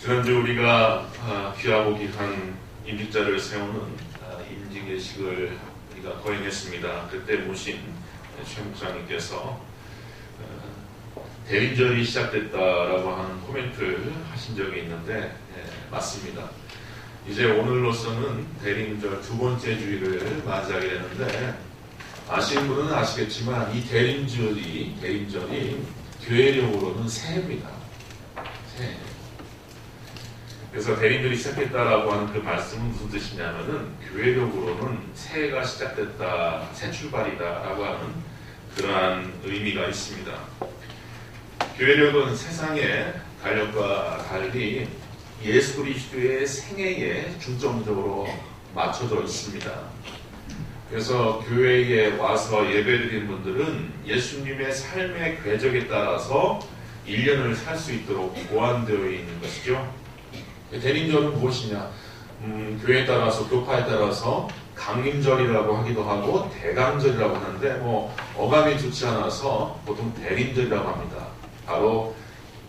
지난주 우리가 귀하고 귀한 임직자를 세우는 임직예식을 우리가 거행했습니다. 그때 모신 최 목사님께서 대림절이 시작됐다라고 하는 코멘트를 하신 적이 있는데 맞습니다. 이제 오늘로서는 대림절 두 번째 주일을 맞이하게 되는데 아시는 분은 아시겠지만 이 대림절이 교회력으로는 새해입니다. 새해. 그래서 대림절이 시작됐다라고 하는 그 말씀은 무슨 뜻이냐면은 교회력으로는 새해가 시작됐다, 새 출발이다라고 하는 그러한 의미가 있습니다. 교회력은 세상의 달력과 달리 예수 그리스도의 생애에 중점적으로 맞춰져 있습니다. 그래서 교회에 와서 예배드린 분들은 예수님의 삶의 궤적에 따라서 1년을 살 수 있도록 보완되어 있는 것이죠. 대림절은 무엇이냐? 교회에 따라서, 교파에 따라서 강림절이라고 하기도 하고 대강절이라고 하는데 어감이 좋지 않아서 보통 대림절이라고 합니다. 바로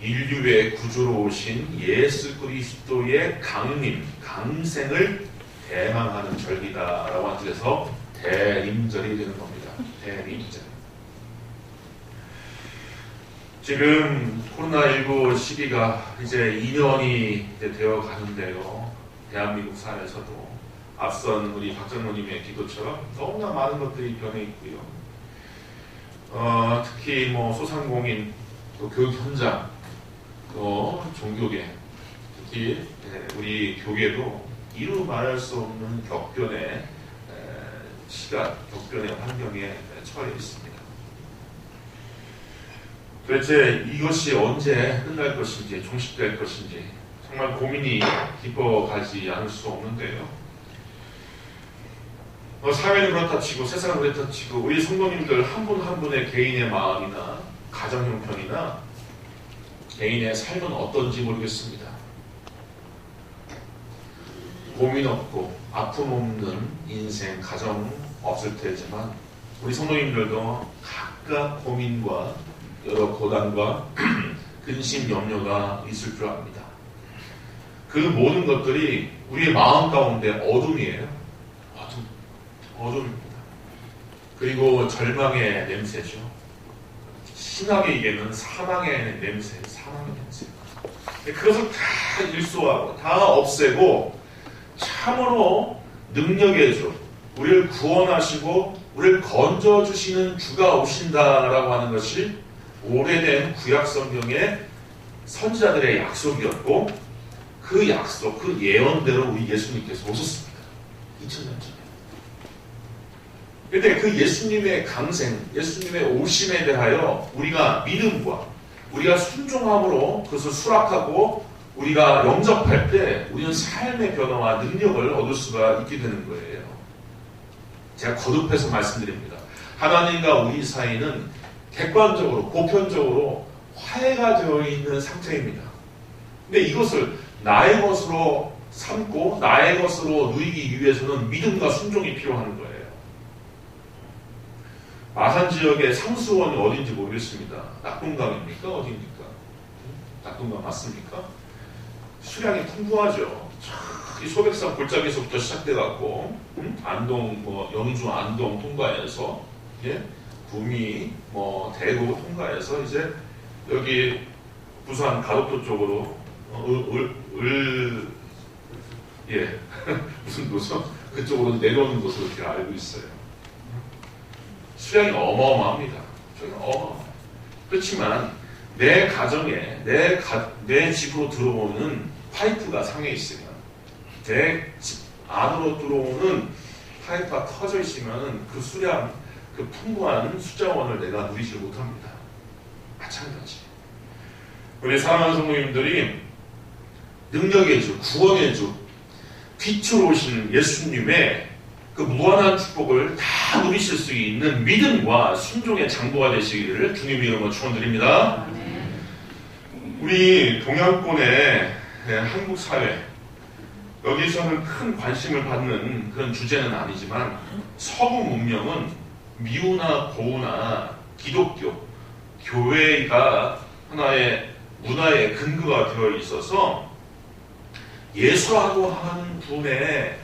인류의 구주로 오신 예수 그리스도의 강림, 강생을 대망하는 절기다라고 하는 뜻에서 대림절이 되는 겁니다. 대림절. 지금 코로나19 시기가 이제 2년이 되어 가는데요. 대한민국 사회에서도 앞선 우리 박 장로님의 기도처럼 너무나 많은 것들이 변해 있고요. 특히 소상공인, 또 교육 현장, 또 종교계, 특히 우리 교계도 이루 말할 수 없는 격변의 시간, 격변의 환경에 처해 있습니다. 도대체 이것이 언제 끝날 것인지, 종식될 것인지 정말 고민이 깊어가지 않을 수 없는데요. 사회는 그렇다 치고 세상은 그렇다 치고 우리 성도님들 한 분 한 분의 개인의 마음이나 가정 형편이나 개인의 삶은 어떤지 모르겠습니다. 고민 없고 아픔 없는 인생, 가정 없을 테지만 우리 성도님들도 각각 고민과 여러 고단과 근심, 염려가 있을 줄 압니다. 그 모든 것들이 우리의 마음 가운데 어둠이에요. 어둠입니다. 그리고 절망의 냄새죠. 신학에 얘기하면 사망의 냄새. 그것을 다 일소하고 다 없애고 참으로 능력의 주, 우리를 구원하시고 우리를 건져주시는 주가 오신다라고 하는 것이 오래된 구약성경의 선지자들의 약속이었고 그 약속, 그 예언대로 우리 예수님께서 오셨습니다. 2000년 전에. 그런데 그 예수님의 강생, 예수님의 오심에 대하여 우리가 믿음과 우리가 순종함으로 그것을 수락하고 우리가 영접할 때 우리는 삶의 변화와 능력을 얻을 수가 있게 되는 거예요. 제가 거듭해서 말씀드립니다. 하나님과 우리 사이는 객관적으로, 보편적으로 화해가 되어 있는 상태입니다. 근데 이것을 나의 것으로 삼고 나의 것으로 누리기 위해서는 믿음과 순종이 필요한 거예요. 마산 지역의 상수원이 어딘지 모르겠습니다. 낙동강입니까? 어디입니까? 낙동강 맞습니까? 수량이 풍부하죠. 이 소백산 골짜기에서부터 시작돼갖고 안동, 영주 안동 통과해서 구미, 대구 통과해서 이제 여기 부산 가덕도 쪽으로 무슨 도서? 그쪽으로 내려오는 것으로 제가 알고 있어요. 수량이 어마어마합니다. 그렇지만 내 가정에 내 집으로 들어오는 파이프가 상해 있으면 내 집 안으로 들어오는 파이프가 터져 있으면 그 수량, 그 풍부한 수자원을 내가 누리지 못합니다. 마찬가지. 우리 사랑하는 성도님들이 능력의 주, 구원의 주, 빛으로 오신 예수님의 그 무한한 축복을 다 누리실 수 있는 믿음과 순종의 장부가 되시기를 주님 이름으로 축원드립니다. 우리 동양권의 한국 사회, 여기서는 큰 관심을 받는 그런 주제는 아니지만 서구 문명은 미우나 고우나 기독교, 교회가 하나의 문화의 근거가 되어 있어서 예수라고 하는 분의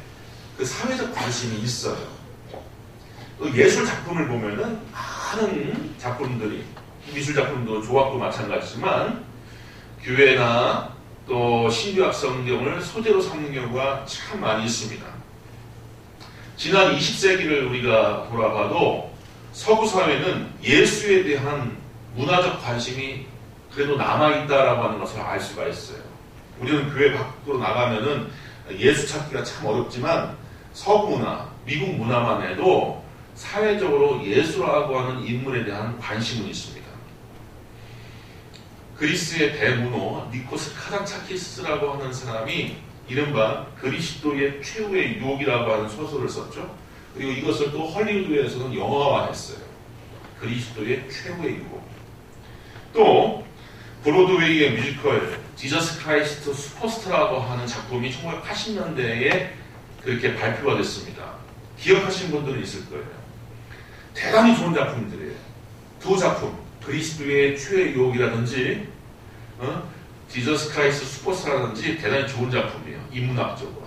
그 사회적 관심이 있어요. 그 예술 작품을 보면은 많은 작품들이, 미술 작품도 조각도 마찬가지지만 교회나 또 신구약 성경을 소재로 삼는 경우가 참 많이 있습니다. 지난 20세기를 우리가 돌아봐도 서구 사회는 예수에 대한 문화적 관심이 그래도 남아있다라고 하는 것을 알 수가 있어요. 우리는 교회 밖으로 나가면은 예수 찾기가 참 어렵지만 서구 문화, 미국 문화만 해도 사회적으로 예수라고 하는 인물에 대한 관심은 있습니다. 그리스의 대문호 니코스 카잔차키스라고 하는 사람이 이른바 그리스도의 최후의 유혹이라고 하는 소설을 썼죠. 그리고 이것을 또 헐리우드에서는 영화화했어요. 그리스도의 최후의 유혹. 또 브로드웨이의 뮤지컬 지저스 크라이스트 슈퍼스타라고 하는 작품이 1980년대에 그렇게 발표가 됐습니다. 기억하시는 분들은 있을 거예요. 대단히 좋은 작품들이에요. 두 작품, 그리스도의 최후의 유혹이라든지 지저스 크라이스트 슈퍼스타라든지 대단히 좋은 작품이에요. 인문학적으로.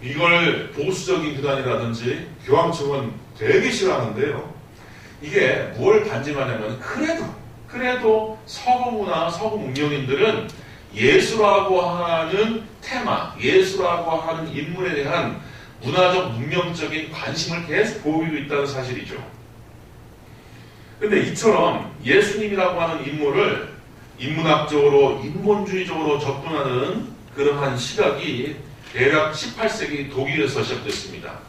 이걸 보수적인 교단이라든지 교황청은 되게 싫어하는데요. 이게 뭘 반증하냐면 그래도 서구 문화, 서구 문명인들은 예수라고 하는 테마, 예수라고 하는 인물에 대한 문화적, 문명적인 관심을 계속 보이고 있다는 사실이죠. 근데 이처럼 예수님이라고 하는 인물을 인문학적으로, 인본주의적으로 접근하는 그러한 시각이 대략 18세기 독일에서 시작됐습니다.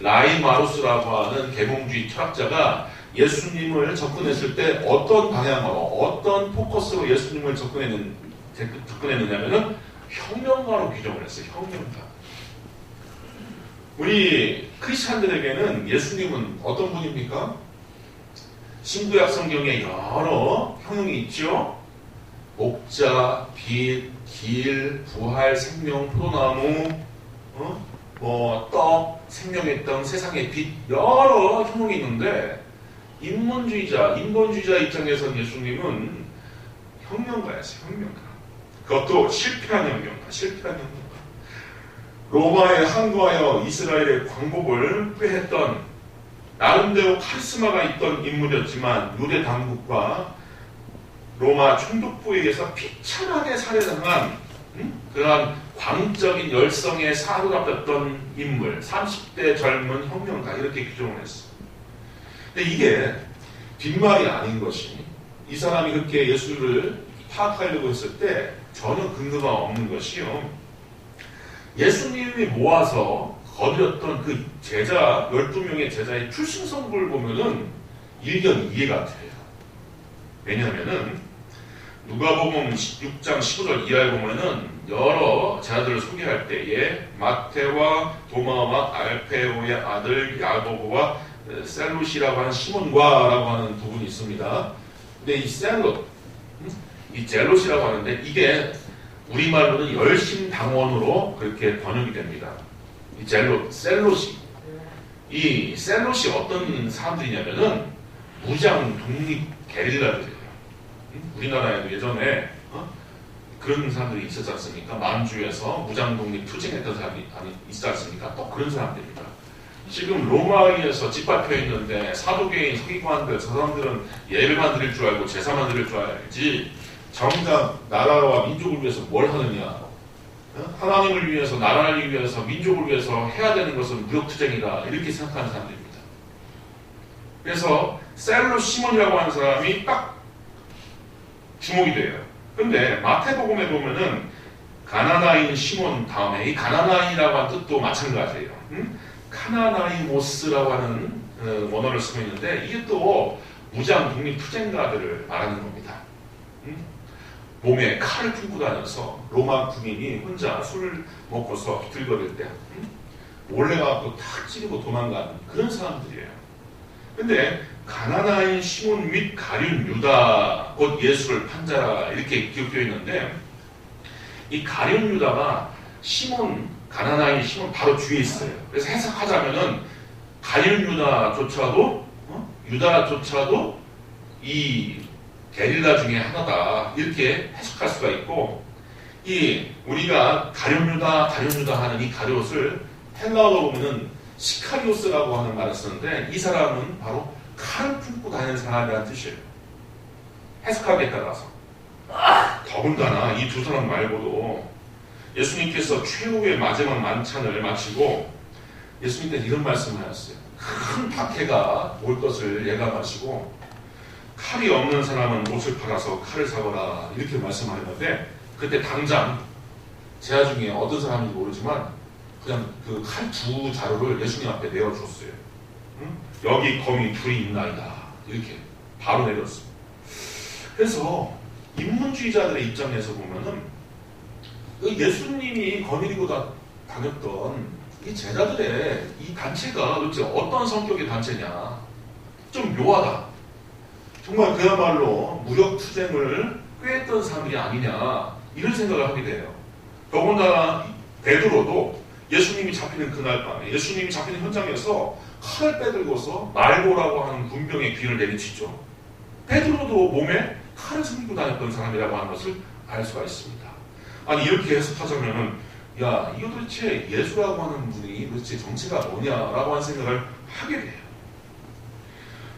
라이마루스라고 하는 계몽주의 철학자가 예수님을 접근했을 때 어떤 방향으로, 어떤 포커스로 예수님을 접근했느냐면은 혁명가로 규정을 했어요. 혁명가. 우리 크리스찬들에게는 예수님은 어떤 분입니까? 신구약 성경에 여러 형용이 있죠. 목자, 빛, 길, 부활, 생명, 포도나무, 떡, 생명의 떡, 세상의 빛, 여러 형용이 있는데 인본주의자 입장에서는 예수님은 혁명가였어요. 혁명가. 그것도 실패한 혁명가. 로마에 항거하여 이스라엘의 광복을 꾀했던 나름대로 카리스마가 있던 인물이었지만 유대 당국과 로마 총독부에 의해서 비참하게 살해당한 그러한 광적인 열성에 사로잡혔던 인물, 30대 젊은 혁명가, 이렇게 규정을 했어요. 근데 이게 빈말이 아닌 것이, 이 사람이 그렇게 예수를 파악하려고 했을 때 전혀 근거가 없는 것이요. 예수님이 모아서 거두었던 그 제자, 12명의 제자의 출신성부를 보면은 일견 이해가 돼요. 왜냐하면은 누가복음 6장 15절 이하에 보면은 여러 제자들을 소개할 때에 마태와 도마와 알페오의 아들 야고보와 셀롯이라고 하는 시몬과라고 하는 두 분이 있습니다. 근데 이 셀롯, 이 젤롯이라고 하는데 이게 우리말로는 열심당원으로 그렇게 번역이 됩니다. 이 셀롯이. 이 셀롯이 어떤 사람들이냐면은 무장 독립 게릴라들이에요. 우리나라에도 예전에 그런 사람들이 있었지 않습니까? 만주에서 무장 독립 투쟁했던 사람이 있지 않습니까? 또 그런 사람들입니다. 지금 로마에서 짓밟혀 있는데 사도계인, 서기관들, 저 사람들은 예배만 드릴 줄 알고 제사만 드릴 줄 알지 정작 나라와 민족을 위해서 뭘 하느냐, 하나님을 위해서, 나라를 위해서, 민족을 위해서 해야 되는 것은 무역투쟁이다, 이렇게 생각하는 사람들입니다. 그래서 셀롯 시몬이라고 하는 사람이 딱 주목이 돼요. 근데 마태복음에 보면은 가나나인 시몬 다음에 이 가나나인이라고 하는 뜻도 마찬가지예요. 카나나이모스라고 하는 원어를 쓰고 있는데 이게 또 무장 독립 투쟁가들을 말하는 겁니다. 몸에 칼을 품고 다녀서 로마 군인이 혼자 술을 먹고서 비틀거릴 때 몰래 가고 탁 찌르고 도망가는 그런 사람들이에요. 근데 가나나인 시몬 및 가룟 유다 곧 예수를 판자라 이렇게 기록되어 있는데 이 가룟 유다가 가나나인 시몬 바로 뒤에 있어요. 그래서 해석하자면은 가룟 유다조차도 이 게릴라 중에 하나다, 이렇게 해석할 수가 있고, 이 우리가 가룟유다 하는 이 가룟옷을 헬라어로 보면은 시카리오스라고 하는 말을 쓰는데 이 사람은 바로 칼을 품고 다니는 사람이라는 뜻이에요. 해석하기에 따라서. 더군다나 이 두 사람 말고도 예수님께서 최후의 마지막 만찬을 마치고 예수님께서 이런 말씀을 하셨어요. 큰 박해가 올 것을 예감하시고 칼이 없는 사람은 옷을 팔아서 칼을 사거라 이렇게 말씀하셨는데 그때 당장 제자 중에 어떤 사람인지 모르지만 그냥 그 칼 두 자루를 예수님 앞에 내어줬어요. 응? 여기 검이 둘이 있나이다 이렇게 바로 내렸어요. 그래서 인문주의자들의 입장에서 보면은 예수님이 거느리고 다녔던 이 제자들의 이 단체가 도대체 어떤 성격의 단체냐 좀 묘하다. 정말 그야말로 무력투쟁을 꾀했던 사람들이 아니냐 이런 생각을 하게 돼요. 더군다나 베드로도 예수님이 잡히는 그날 밤에 예수님이 잡히는 현장에서 칼을 빼들고서 말고라고 하는 군병의 귀를 내리치죠. 베드로도 몸에 칼을 숨기고 다녔던 사람이라고 하는 것을 알 수가 있습니다. 아니 이렇게 해석하자면은 야 이거 도대체 예수라고 하는 분이 도대체 정체가 뭐냐라고 하는 생각을 하게 돼요.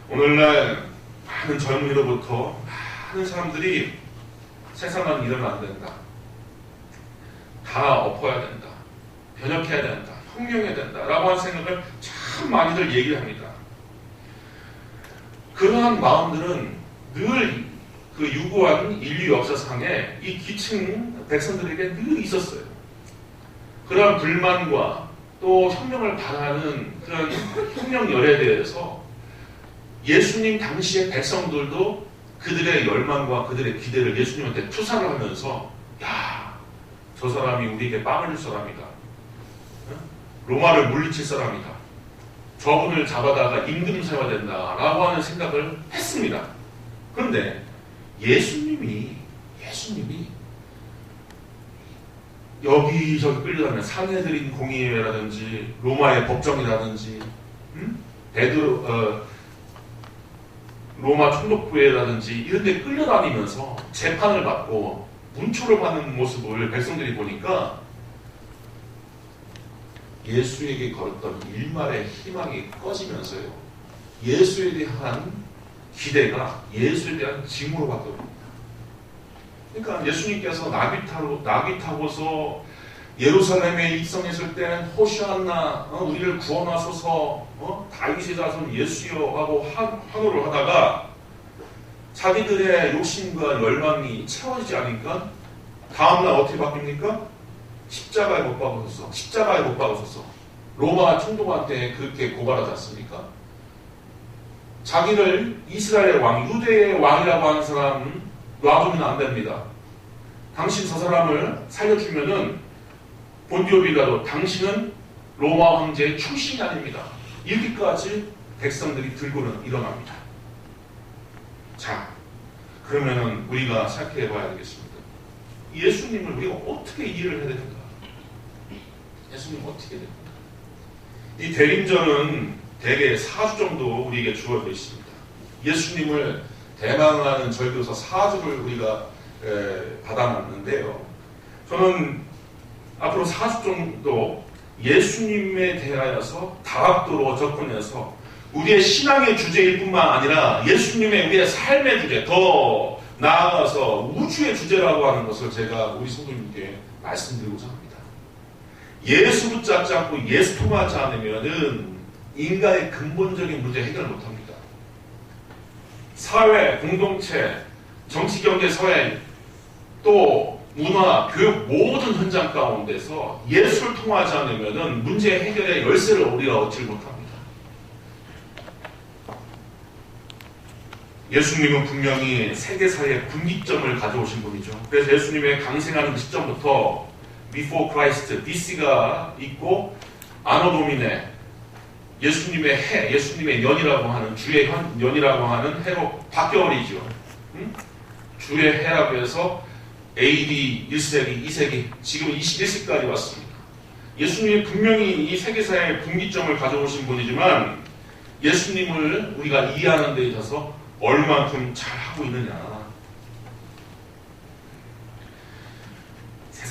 오늘날 많은 젊은이로부터 많은 사람들이 세상은 이러면 안 된다. 다 엎어야 된다. 변혁해야 된다. 혁명해야 된다. 라고 하는 생각을 참 많이들 얘기합니다. 그러한 마음들은 늘 그 유구한 인류 역사상에 이 기층 백성들에게 늘 있었어요. 그러한 불만과 또 혁명을 바라는 그런 혁명 열에 대해서 예수님 당시의 백성들도 그들의 열망과 그들의 기대를 예수님한테 투사를 하면서 야, 저 사람이 우리에게 빵을 줄 사람이다. 로마를 물리칠 사람이다. 저분을 잡아다가 임금 세워야 된다라고 하는 생각을 했습니다. 그런데 예수님이 여기저기 끌려다니는 산헤드린 공의회라든지 로마의 법정이라든지 로마 총독부회라든지 이런 데 끌려다니면서 재판을 받고 문초를 받는 모습을 백성들이 보니까 예수에게 걸었던 일말의 희망이 꺼지면서요. 예수에 대한 기대가 예수에 대한 징후로 바뀌어버립니다. 그러니까 예수님께서 나귀 타고서 예루살렘에 입성했을 때는 호시아나 우리를 구원하소서 다윗의 자손 예수여 하고 환호를 하다가 자기들의 욕심과 열망이 채워지지 않으니까 다음날 어떻게 바뀝니까? 십자가에 못 박으소서 로마 총독한테 그렇게 고발하지 않습니까? 자기를 이스라엘의 왕, 유대의 왕이라고 하는 사람은 놔두면 안 됩니다. 당신 저 사람을 살려주면은 본디오 빌라도 당신은 로마 황제의 출신이 아닙니다. 이렇게까지 백성들이 들고는 일어납니다. 자, 그러면은 우리가 생각해 봐야 되겠습니다. 예수님을 우리가 어떻게 이해를 해야 되는가? 예수님 어떻게 됩니까? 이 대림절은 대개 4주 정도 우리에게 주어져 있습니다. 예수님을 대망하는 절교서 4주를 우리가 받아놨는데요. 저는 앞으로 4주 정도 예수님에 대하여서 다각도로 접근해서 우리의 신앙의 주제일 뿐만 아니라 예수님의 우리의 삶의 주제, 더 나아가서 우주의 주제라고 하는 것을 제가 우리 성도님께 말씀드리고자 합니다. 예수 붙잡지 않고 예수 통하지 않으면은 인간의 근본적인 문제 해결 못합니다. 사회, 공동체, 정치, 경제, 사회, 또 문화, 교육 모든 현장 가운데서 예수를 통하지 않으면 문제 해결의 열쇠를 우리가 얻지 못합니다. 예수님은 분명히 세계사의 분기점을 가져오신 분이죠. 그래서 예수님의 강생하는 시점부터 Before Christ, BC가 있고 아노 도미네, 예수님의 해, 예수님의 년이라고 하는 주의 년이라고 하는 해로 바뀌어버리죠. 주의 해라고 해서 AD 1세기, 2세기, 지금 21세기까지 왔습니다. 예수님이 분명히 이 세계사의 분기점을 가져오신 분이지만 예수님을 우리가 이해하는 데 있어서 얼만큼 잘하고 있느냐.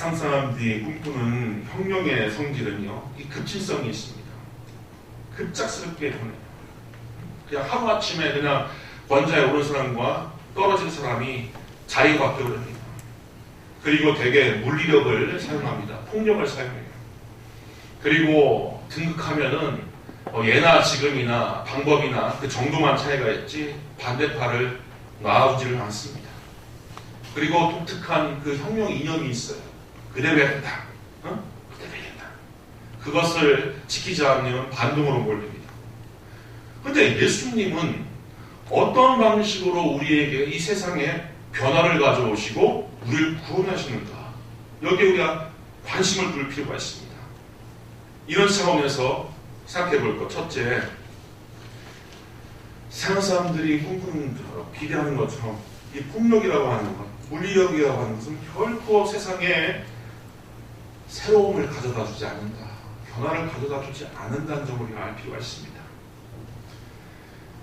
세상 사람들이 꿈꾸는 혁명의 성질은요, 이 급진성이 있습니다. 급작스럽게 변해요. 그냥 하루아침에 그냥 권좌에 오른 사람과 떨어진 사람이 자리가 바뀌어버립니다. 그리고 대개 물리력을 사용합니다. 폭력을 사용해요. 그리고 등극하면은 예나 지금이나 방법이나 그 정도만 차이가 있지 반대파를 놔두지를 않습니다. 그리고 독특한 그 혁명 이념이 있어요. 그대로 해야 된다. 그대로 해야 된다. 그것을 지키지 않으면 반동으로 몰립니다. 그런데 예수님은 어떤 방식으로 우리에게 이 세상에 변화를 가져오시고 우리를 구원하시는가? 여기에 우리가 관심을 둘 필요가 있습니다. 이런 차원에서 생각해 볼 것. 첫째, 세상 사람들이 꿈꾸는 것처럼 기대하는 것처럼 이 폭력이라고 하는 것, 물리력이라고 하는 것은 결코 세상에 새로움을 가져다 주지 않는다. 변화를 가져다 주지 않는다는 점을 우리가 알 필요가 있습니다.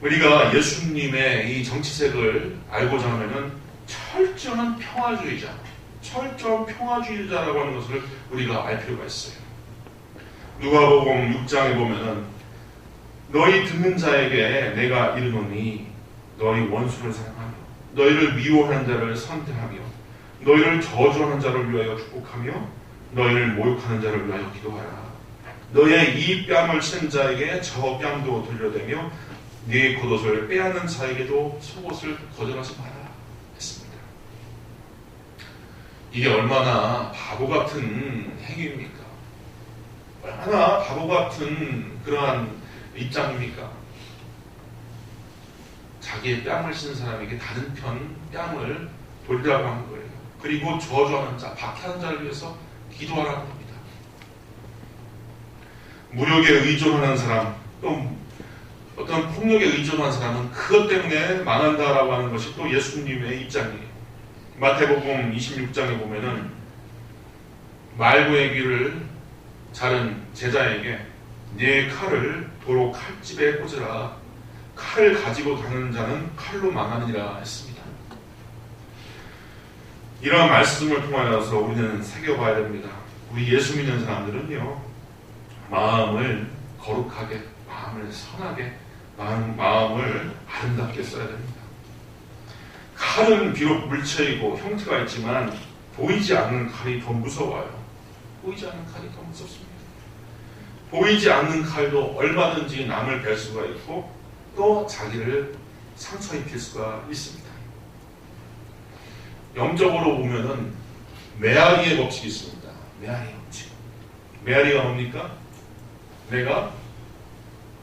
우리가 예수님의 이 정치색을 알고자 하면은 철저한 평화주의자, 철저한 평화주의자라고 하는 것을 우리가 알 필요가 있어요. 누가복음 6장에 보면은 너희 듣는 자에게 내가 이르노니 너희 원수를 사랑하며 너희를 미워하는 자를 선택하며 너희를 저주하는 자를 위하여 축복하며 너희를 모욕하는 자를 위하여 기도하라. 너의 이 뺨을 친 자에게 저 뺨도 돌려대며 네 겉옷을 빼앗는 자에게도 속옷을 거절하지 마라 했습니다. 이게 얼마나 바보 같은 행위입니까? 얼마나 바보 같은 그러한 입장입니까? 자기의 뺨을 친 사람에게 다른 편 뺨을 돌리라고 하는 거예요. 그리고 저주하는 자, 박해하는 자를 위해서 기도하라는 겁니다. 무력에 의존하는 사람, 또 어떤 폭력에 의존한 사람은 그것 때문에 망한다라고 하는 것이 또 예수님의 입장이에요. 마태복음 26장에 보면은 말구의 귀를 자른 제자에게 네 칼을 도로 칼집에 꽂으라. 칼을 가지고 가는 자는 칼로 망하느니라 했습니다. 이러한 말씀을 통하여서 우리는 새겨봐야 됩니다. 우리 예수 믿는 사람들은요, 마음을 거룩하게, 마음을 선하게, 마음을 아름답게 써야 됩니다. 칼은 비록 물체이고 형태가 있지만 보이지 않는 칼이 더 무서워요. 보이지 않는 칼이 더 무섭습니다. 보이지 않는 칼도 얼마든지 남을 뵐 수가 있고 또 자기를 상처 입힐 수가 있습니다. 영적으로 보면은 메아리의 법칙이 있습니다. 메아리의 법칙. 메아리가 뭡니까? 내가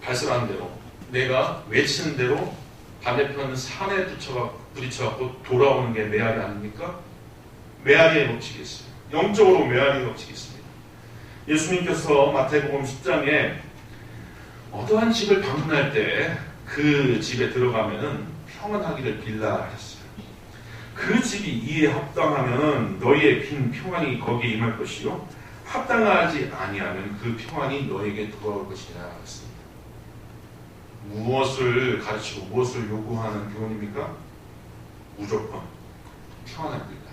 발설하는 대로, 내가 외치는 대로 반대편 산에 부딪혀갖고 돌아오는 게 메아리 아닙니까? 메아리의 법칙이 있어요. 영적으로 메아리의 법칙이 있습니다. 예수님께서 마태복음 10장에 어떠한 집을 방문할 때 그 집에 들어가면은 평안하기를 빌라 하셨어요. 그 집이 이에 합당하면 너희의 빈 평안이 거기에 임할 것이요 합당하지 아니하면 그 평안이 너에게 돌아올 것이라 했습니다. 무엇을 가르치고 무엇을 요구하는 교훈입니까? 무조건 평안합니다.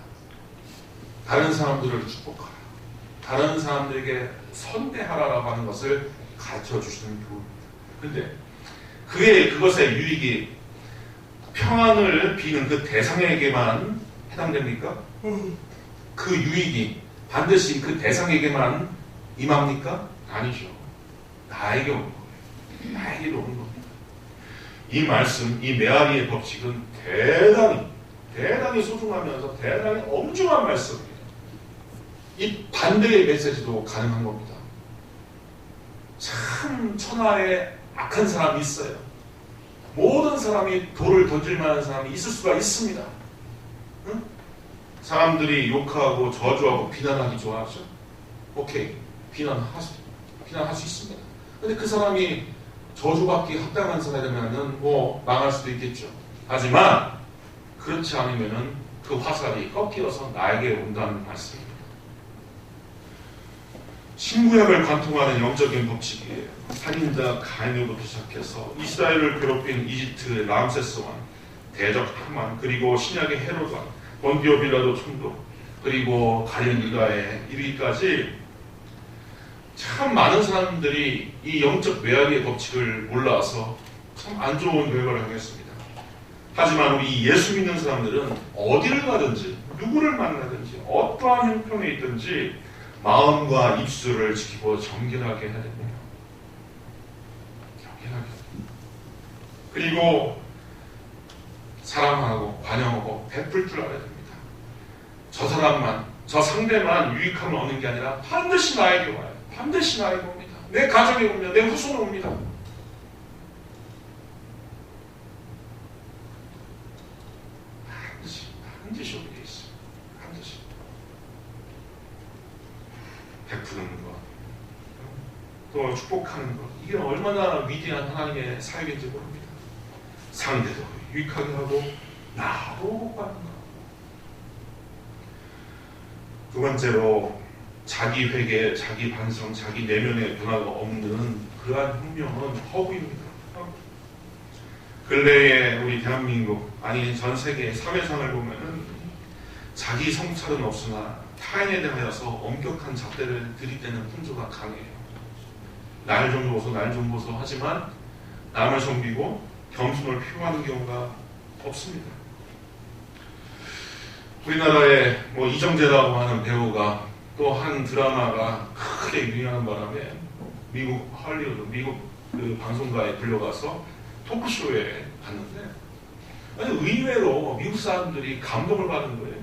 다른 사람들을 축복하라. 다른 사람들에게 선대하라라고 하는 것을 가르쳐 주시는 교훈입니다. 근데 그것의 유익이 평안을 비는 그 대상에게만 해당됩니까? 그 유익이 반드시 그 대상에게만 임합니까? 아니죠. 나에게 오는 거예요. 나에게도 오는 겁니다. 이 말씀, 이 메아리의 법칙은 대단히 소중하면서 대단히 엄중한 말씀입니다. 이 반대의 메시지도 가능한 겁니다. 참 천하에 악한 사람이 있어요. 모든 사람이 돌을 던질 만한 사람이 있을 수가 있습니다. 응? 사람들이 욕하고 저주하고 비난하기 좋아하죠. 오케이, 비난할 수 있습니다. 근데 그 사람이 저주받기 합당한 사람이라면 뭐 망할 수도 있겠죠. 하지만 그렇지 않으면은 그 화살이 꺾여서 나에게 온다는 말씀입니다. 신구약을 관통하는 영적인 법칙이에요. 살인자 가인으로부터 시작해서 이스라엘을 괴롭힌 이집트의 람세스 왕, 대적 하만, 그리고 신약의 헤롯 왕, 본디오 빌라도 총독, 그리고 가련 일가에 이르기까지 참 많은 사람들이 이 영적 매학의 법칙을 몰라서 참 안 좋은 결과를 당했습니다. 하지만 우리 예수 믿는 사람들은 어디를 가든지 누구를 만나든지 어떠한 형편에 있든지 마음과 입술을 지키고 정결하게 해야 됩니다. 정결하게. 그리고 사랑하고 관용하고 베풀 줄 알아야 됩니다. 저 사람만, 저 상대만 유익함을 얻는 게 아니라 반드시 나에게 와요. 반드시 나에게 옵니다. 내 가정에 옵니다. 내 후손에 옵니다. 반드시 오게 돼 있어요. 반드시. 베푸는 것, 또 축복하는 것, 이게 얼마나 위대한 하나님의 사역인지 모릅니다. 상대도 유익하게 하고 나도 복받는 것. 두 번째로 자기 회개, 자기 반성, 자기 내면의 변화가 없는 그러한 혁명은 허구입니다. 근래에 우리 대한민국, 아니 전 세계 사회상을 보면은 자기 성찰은 없으나 타인에 대하여서 엄격한 잣대를 들이대는 풍조가 강해요. 날 좀 보소, 날 좀 보소 하지만 남을 섬기고 겸손을 표하는 경우가 없습니다. 우리나라에 뭐 이정재라고 하는 배우가 또 한 드라마가 크게 유행하는 바람에 미국 할리우드, 미국 그 방송가에 불려가서 토크쇼에 갔는데 아니 의외로 미국 사람들이 감동을 받은 거예요.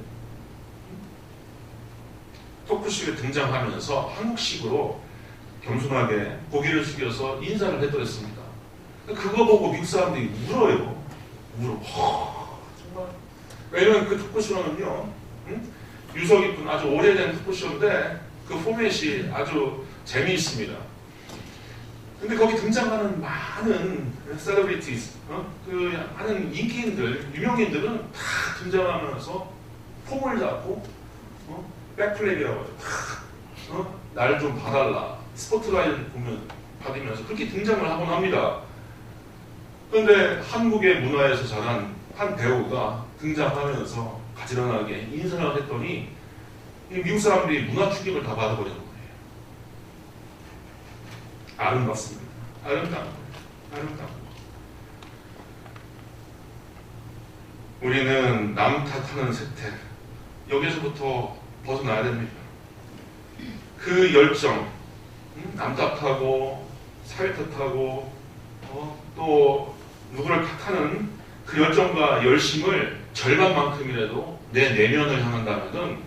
토크쇼에 등장하면서 한국식으로 겸손하게 고개를 숙여서 인사를 해드렸습니다. 그거 보고 미국 사람들이 울어요. 정말. 왜냐면 그 토크쇼는요, 유서 깊은 아주 오래된 토크쇼인데 그 포맷이 아주 재미있습니다. 근데 거기 등장하는 많은 셀러브리티스, 그 많은 인기인들, 유명인들은 다 등장하면서 폼을 잡고 백플랩이라고 하죠. 날 좀 봐달라. 스포트라이트를 보면 받으면서 그렇게 등장을 하곤 합니다. 그런데 한국의 문화에서 자란 한 배우가 등장하면서 가지런하게 인사를 했더니 미국 사람들이 문화 충격을 다 받아버리는 거예요. 아름답습니다. 아름다운 거예요. 아름다운 거예요. 우리는 남 탓하는 세태, 여기서부터 벗어나야 됩니다. 그 열정, 남 탓하고 사회 탓하고 또 누구를 탓하는 그 열정과 열심을 절반만큼이라도 내 내면을 향한다면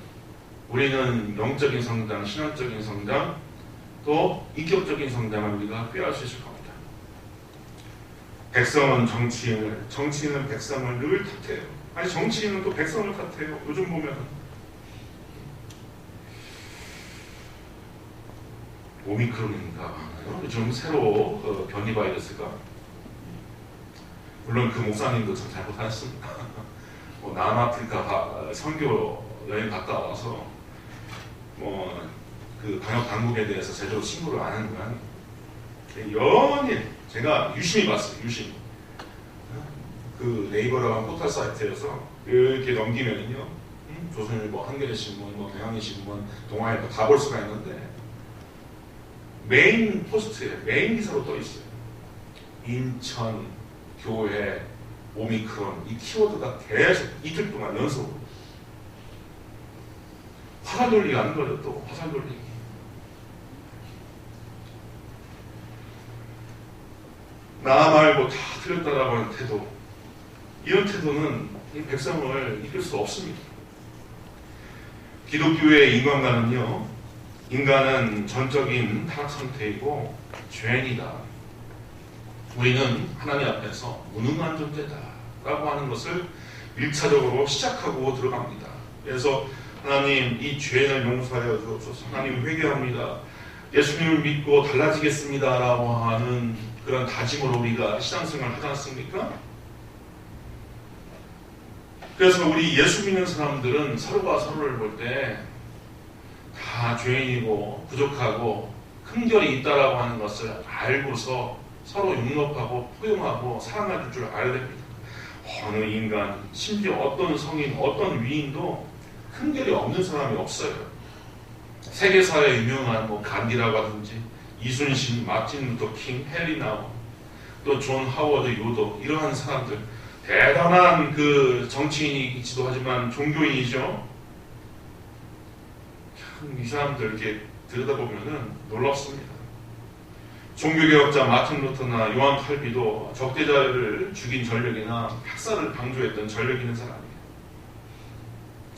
우리는 영적인 성장, 신앙적인 성장, 또 인격적인 성장을 우리가 꾀할 수 있을 겁니다. 백성은 정치인을, 정치인은 백성을 늘 탓해요. 아니 정치인은 또 백성을 탓해요. 요즘 보면 오미크론인가 요즘 새로 그 변이 바이러스가, 물론 그 목사님도 참 잘못하셨습니다. 뭐 남아프리카 선교 여행 갔다 와서 뭐 그 방역 당국에 대해서 제대로 신고를 안 하는 거야. 연일 제가 유심히 봤어요. 유심히. 그 네이버라는 포털 사이트에서 이렇게 넘기면요, 조선일보, 한겨레신문, 뭐 경향신문, 동아일보 다 볼 수가 있는데 메인 포스트에 메인 기사로 떠 있어요. 인천 교회 오미크론, 이 키워드가 계속 이틀 동안 연속으로 화살 돌리기 하는 거죠. 또 화살 돌리기. 나 말고 다 틀렸다라고 하는 태도, 이런 태도는 이 백성을 이끌 수 없습니다. 기독교의 인간관은요, 인간은 전적인 타락 상태이고 죄인이다. 우리는 하나님 앞에서 무능한 존재다 라고 하는 것을 1차적으로 시작하고 들어갑니다. 그래서 하나님, 이 죄인을 용서하여 주옵소서. 하나님, 회개합니다. 예수님을 믿고 달라지겠습니다 라고 하는 그런 다짐으로 우리가 신앙생활을 하지 않습니까? 그래서 우리 예수 믿는 사람들은 서로가 서로를 볼 때 다 죄인이고 부족하고 큰결이 있다라고 하는 것을 알고서 서로 용납하고 포용하고 사랑할 줄 알아야 됩니다. 어느 인간, 심지어 어떤 성인, 어떤 위인도 흠결이 없는 사람이 없어요. 세계사에 유명한 뭐 간디라고 하든지 이순신, 마틴 루터 킹, 헨리 나우, 또 존 하워드 요도, 이러한 사람들, 대단한 그 정치인이기도 하지만 종교인이죠. 참 이 사람들 이렇게 들여다보면은 놀랍습니다. 종교개혁자 마틴 루터나 요한 칼비도 적대자를 죽인 전력이나 학살을 방조했던 전력 있는 사람이에요.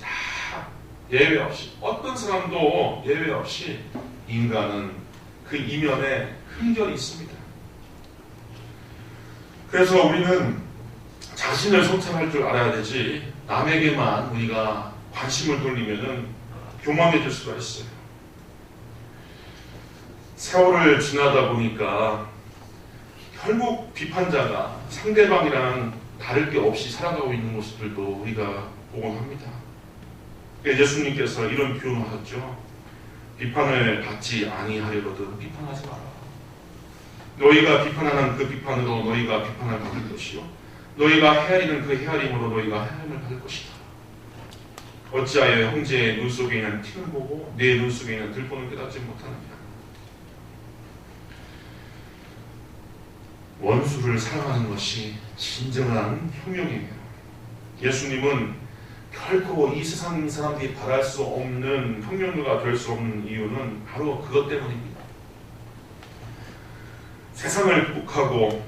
다 예외 없이, 어떤 사람도 예외 없이 인간은 그 이면에 흠결이 있습니다. 그래서 우리는 자신을 성찰할 줄 알아야 되지, 남에게만 우리가 관심을 돌리면은 교만해질 수가 있어요. 세월을 지나다 보니까 결국 비판자가 상대방이랑 다를 게 없이 살아가고 있는 모습들도 우리가 보곤 합니다. 예수님께서 이런 표현을 하셨죠. 비판을 받지 아니하려거든 비판하지 마라. 너희가 비판하는 그 비판으로 너희가 비판을 받을 것이요, 너희가 헤아리는 그 헤아림으로 너희가 헤아림을 받을 것이다. 어찌하여 형제의 눈 속에 있는 티는 보고 내 눈 속에 있는 들보는 깨닫지 못하느냐. 원수를 사랑하는 것이 진정한 혁명이에요. 예수님은 결코 이 세상 사람들이 바랄 수 없는 혁명가가 될 수 없는 이유는 바로 그것 때문입니다. 세상을 극복하고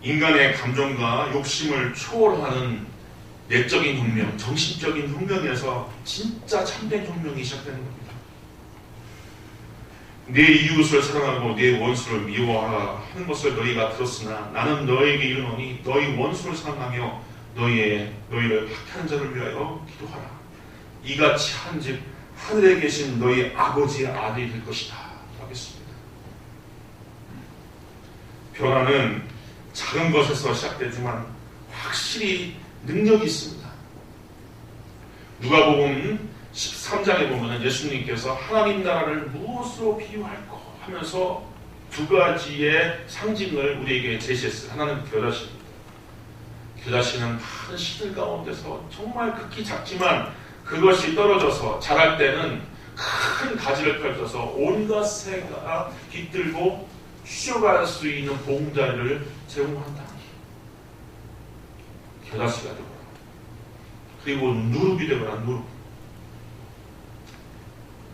인간의 감정과 욕심을 초월하는 내적인 혁명, 정신적인 혁명에서 진짜 참된 혁명이 시작되는 겁니다. 내 이웃을 사랑하고 내 원수를 미워하라 하는 것을 너희가 들었으나 나는 너희에게 이르노니 너희 원수를 사랑하며 너희를 박해하는 자를 위하여 기도하라. 이같이 한즉 하늘에 계신 너희 아버지의 아들이 될 것이다 하겠습니다. 변화는 작은 것에서 시작되지만 확실히 능력이 있습니다. 누가복음 13장에 보면 예수님께서 하나님 나라를 무엇으로 비유할까 하면서 두 가지의 상징을 우리에게 제시했어요. 하나는 겨자씨입니다. 겨자씨는 큰 시들 가운데서 정말 극히 작지만 그것이 떨어져서 자랄 때는 큰 가지를 펼쳐서 온갖 새가 깃들고 쉬어갈 수 있는 보금자리를 제공한다. 겨자씨가 되거라. 그리고 누룩이 되거라. 누룩.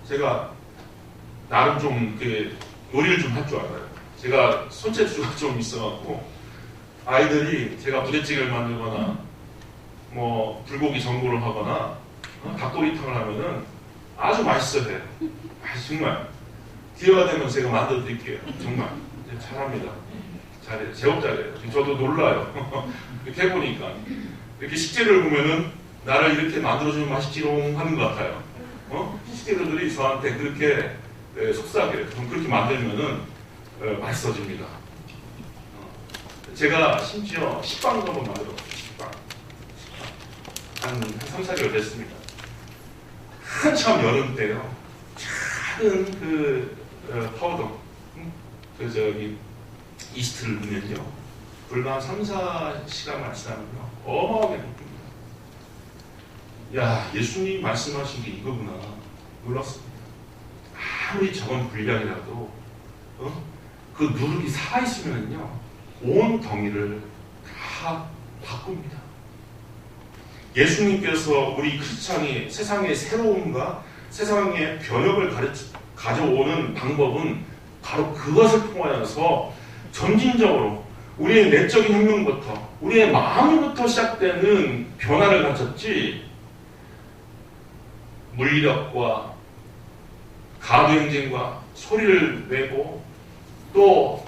제가 나름 좀 요리를 좀 할 줄 알아요. 제가 손재주가 좀 있어갖고 아이들이 제가 부대찌개를 만들거나 뭐 불고기 전골을 하거나 닭도리탕을 하면은 아주 맛있어해요. 정말 기회가 되면 제가 만들어 드릴게요. 정말 잘합니다. 잘해요. 제법 잘해요. 저도 놀라요. 이렇게 해보니까 이렇게 식재료를 보면은 나를 이렇게 만들어주면 맛있지롱 하는 것 같아요. 식재료들이 저한테 그렇게 속삭여요. 그렇게 만들면은 맛있어집니다. 제가 심지어 식빵도 한번 만들었어요. 식빵. 한 3, 4개월 됐습니다. 한참 여름 때요. 작은 파우더, 이스트를 넣으면요. 불과 한 3, 4시간만 지나면요. 어마어마하게 높습니다. 야, 예수님이 말씀하신 게 이거구나. 놀랐습니다. 아무리 적은 분량이라도 그 누룩이 살아있으면요. 온 덩이를 다 바꿉니다. 예수님께서 우리 크리스찬이 세상의 새로움과 세상의 변혁을 가져오는 방법은 바로 그것을 통하여서 점진적으로 우리의 내적인 혁명부터 우리의 마음부터 시작되는 변화를 가졌지, 물리력과 가부행진과 소리를 내고 또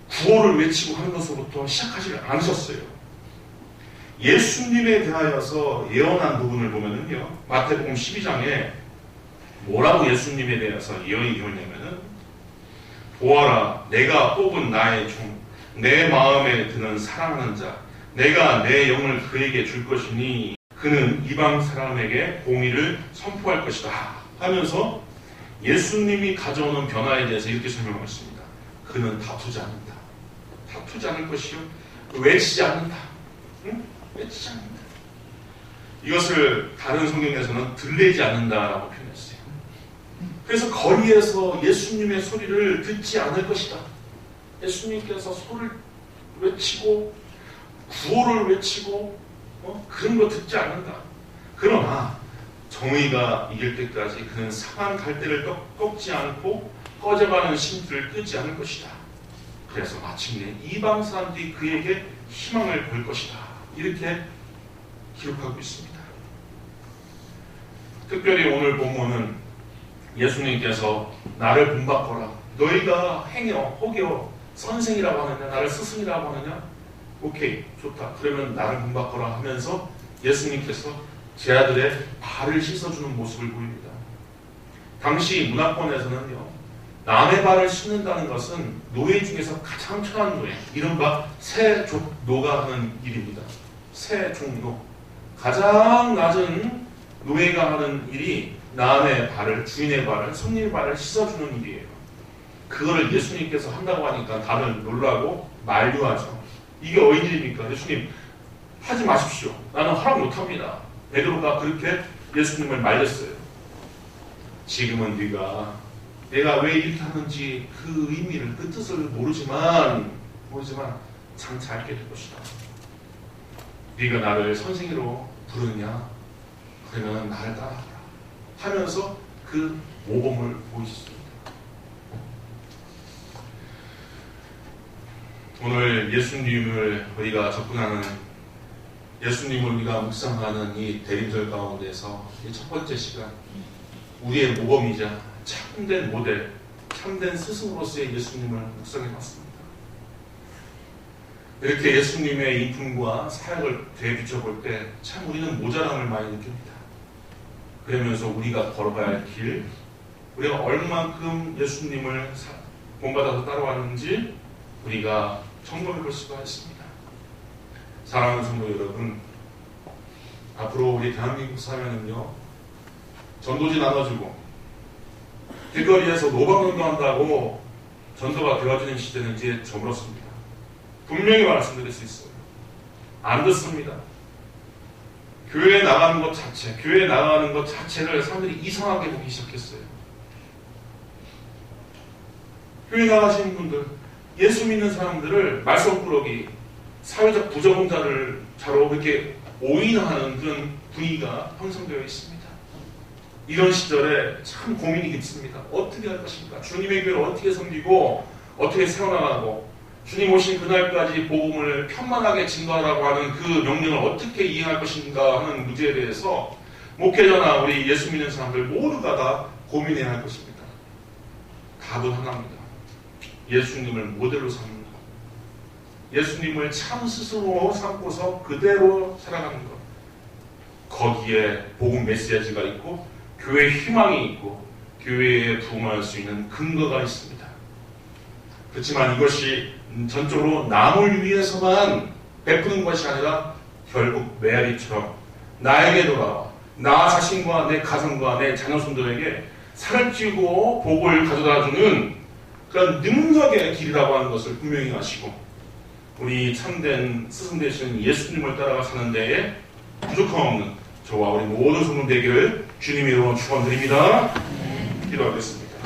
구호를 외치고 하는 것으로부터 시작하지 않으셨어요. 예수님에 대하여서 예언한 부분을 보면은요, 마태복음 12장에 뭐라고 예수님에 대해서 예언이 되었냐면은, 보아라, 내가 뽑은 나의 종, 내 마음에 드는 사랑하는 자, 내가 내 영을 그에게 줄 것이니 그는 이방 사람에게 공의를 선포할 것이다 하면서 예수님이 가져오는 변화에 대해서 이렇게 설명했습니다. 그는 다투지 않는다. 다투지 않을 것이요, 외치지 않는다. 응? 외치지 않는다. 이것을 다른 성경에서는 들리지 않는다라고 표현했어요. 그래서 거리에서 예수님의 소리를 듣지 않을 것이다. 예수님께서 소리를 외치고 구호를 외치고 그런 거 듣지 않는다. 그러나 정의가 이길 때까지 그는 상한 갈대를 꺾지 않고 꺼져가는 심들을 끄지 않을 것이다. 그래서 마침내 이방 사람들이 그에게 희망을 걸 것이다. 이렇게 기록하고 있습니다. 특별히 오늘 본문은 예수님께서 나를 본받거라. 너희가 행여 혹여 선생이라고 하느냐, 나를 스승이라고 하느냐? 오케이, 좋다. 그러면 나를 본받거라 하면서 예수님께서 제 아들의 발을 씻어주는 모습을 보입니다. 당시 문화권에서는요, 남의 발을 씻는다는 것은 노예 중에서 가장 천한 노예, 이른바 세족노가 하는 일입니다. 세족노. 가장 낮은 노예가 하는 일이 남의 발을, 주인의 발을, 손님의 발을 씻어주는 일이에요. 그거를 예수님께서 한다고 하니까 다들 놀라고 만류하죠. 이게 어인일입니까? 예수님 하지 마십시오. 나는 허락 못합니다. 베드로가 그렇게 예수님을 말렸어요. 지금은 내가 왜 이렇게 하는지 그 의미를, 그 뜻을 모르지만 장차 알게 될 것이다. 네가 나를 선생으로 부르느냐? 그러면 나를 따라하라 하면서 그 모범을 보이셨습니다. 오늘 예수님을 우리가 접근하는, 예수님을 우리가 묵상하는 이 대림절 가운데서 이 첫 번째 시간, 우리의 모범이자 참된 모델, 참된 스승으로서의 예수님을 묵상해 봤습니다. 이렇게 예수님의 인품과 사역을 되비춰 볼 때 참 우리는 모자람을 많이 느낍니다. 그러면서 우리가 걸어가야 할 길, 우리가 얼마만큼 예수님을 본받아서 따라왔는지 우리가 점검해 볼 수가 있습니다. 사랑하는 성도 여러분, 앞으로 우리 대한민국 사회는요, 전도지 나눠주고 길거리에서 노방전도 한다고 전도가 되어지는 시대는 이제 저물었습니다. 분명히 말씀드릴 수 있어요. 안 듣습니다. 교회에 나가는 것 자체를 사람들이 이상하게 보기 시작했어요. 교회 나가시는 분들, 예수 믿는 사람들을 말썽꾸러기, 사회적 부적응자로 이렇게 오인하는 그런 분위기가 형성되어 있습니다. 이런 시절에 참 고민이 깊습니다. 어떻게 할 것인가? 주님의 교회를 어떻게 섬기고 어떻게 세워나가고 주님 오신 그날까지 복음을 편만하게 증거하라고 하는 그 명령을 어떻게 이행할 것인가 하는 문제에 대해서 목회자나 우리 예수 믿는 사람들 모두가 다 고민해야 할 것입니다. 답은 하나입니다. 예수님을 모델로 삼는 것. 예수님을 참 스승으로 삼고서 그대로 살아가는 것. 거기에 복음 메시지가 있고 교회의 희망이 있고 교회에 부응할 수 있는 근거가 있습니다. 그렇지만 이것이 전적으로 남을 위해서만 베푸는 것이 아니라 결국 메아리처럼 나에게 돌아와 나 자신과 내 가정과 내 자녀손들에게 살을 찌우고 복을 가져다주는 그런 능력의 길이라고 하는 것을 분명히 아시고 우리 참된 스승 되신 예수님을 따라가 사는 데에 부족함 없는 저와 우리 모든 성도 되기를 주님의 이름으로 축원드립니다. 기도하겠습니다.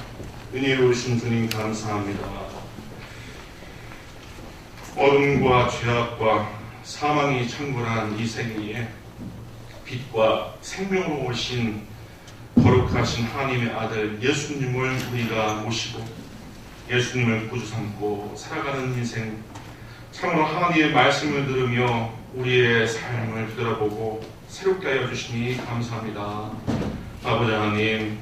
은혜로우신 주님 감사합니다. 어둠과 죄악과 사망이 창궐한 이 세계에 빛과 생명으로 오신 거룩하신 하나님의 아들 예수님을 우리가 모시고 예수님을 구주 삼고 살아가는 인생, 참으로 하나님의 말씀을 들으며 우리의 삶을 되돌아보고 새롭게 하여 주시니 감사합니다. 아버지 하나님,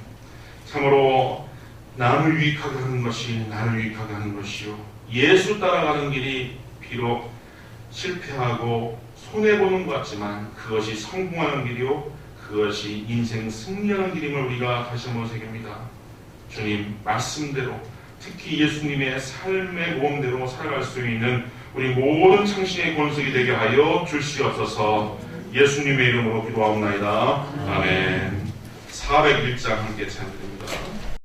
참으로 남을 유익하게 하는 것이 나를 유익하게 하는 것이요, 예수 따라가는 길이 비록 실패하고 손해보는 것 같지만 그것이 성공하는 길이요, 그것이 인생 승리하는 길임을 우리가 다시 한번 새깁니다. 주님 말씀대로, 특히 예수님의 삶의 모험대로 살아갈 수 있는 우리 모든 창신의 권속이 되게 하여 주시옵소서. 예수님의 이름으로 기도하옵나이다. 아멘. 401장 함께 찬양드립니다.